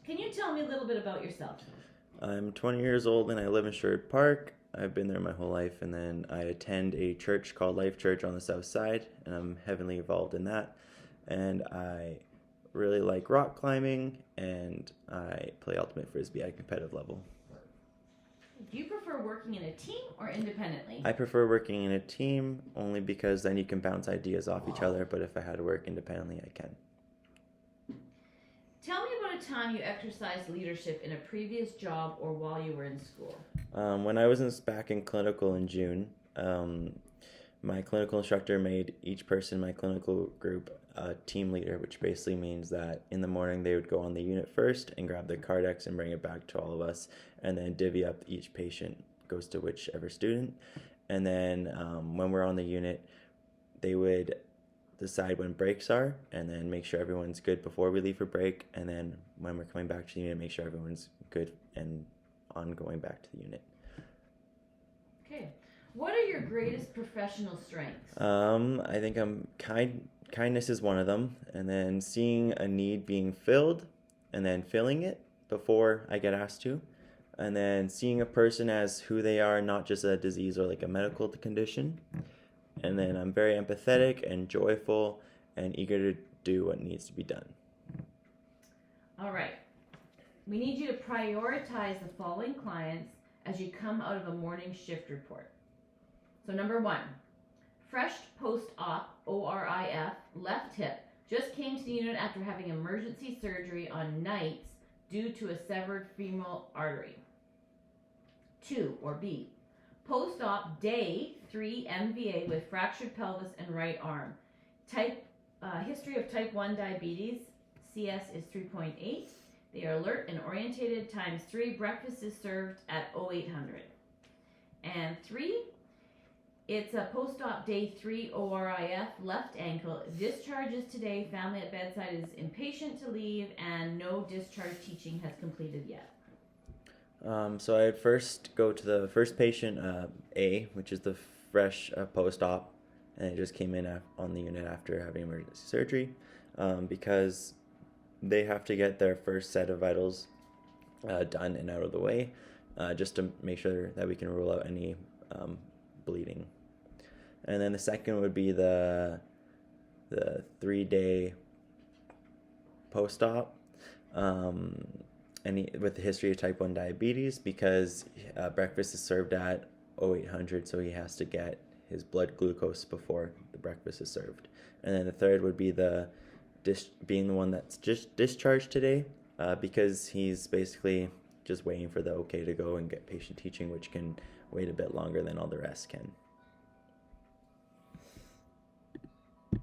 Can you tell me a little bit about yourself? I'm 20 years old and I live in Sherwood Park. I've been there my whole life, and then I attend a church called Life Church on the south side, and I'm heavily involved in that. And I really like rock climbing, and I play Ultimate Frisbee at a competitive level. Do you prefer working in a team or independently? I prefer working in a team only because then you can bounce ideas off each other, but if I had to work independently, I can. Tell me about a time you exercised leadership in a previous job or while you were in school. When I was back in clinical in June, my clinical instructor made each person in my clinical group a team leader, which basically means that in the morning they would go on the unit first and grab their Cardex and bring it back to all of us, and then divvy up each patient goes to whichever student. And then when we're on the unit, they would decide when breaks are and then make sure everyone's good before we leave for break, and then when we're coming back to the unit, make sure everyone's good and on going back to the unit. Okay. What are your greatest professional strengths? I think kindness is one of them, and then seeing a need being filled and then filling it before I get asked to, and then seeing a person as who they are, not just a disease or like a medical condition. And then I'm very empathetic and joyful and eager to do what needs to be done. All right. We need you to prioritize the following clients as you come out of a morning shift report. So number 1, fresh post-op ORIF left hip just came to the unit after having emergency surgery on nights due to a severed femoral artery. 2, or B, post-op day 3 MVA with fractured pelvis and right arm. History of type 1 diabetes, CS is 3.8. They are alert and orientated, times 3. Breakfast is served at 0800. And 3, it's a post-op day 3 ORIF left ankle. Discharges today. Family at bedside is impatient to leave, and no discharge teaching has completed yet. So I'd first go to the first patient, A, which is the fresh post-op, and it just came in on the unit after having emergency surgery, because they have to get their first set of vitals done and out of the way, just to make sure that we can rule out any bleeding. And then the second would be the 3-day post-op, with the history of type 1 diabetes, because breakfast is served at 0800, so he has to get his blood glucose before the breakfast is served. And then the third would be being the one that's just discharged today, because he's basically just waiting for the okay to go and get patient teaching, which can wait a bit longer than all the rest can.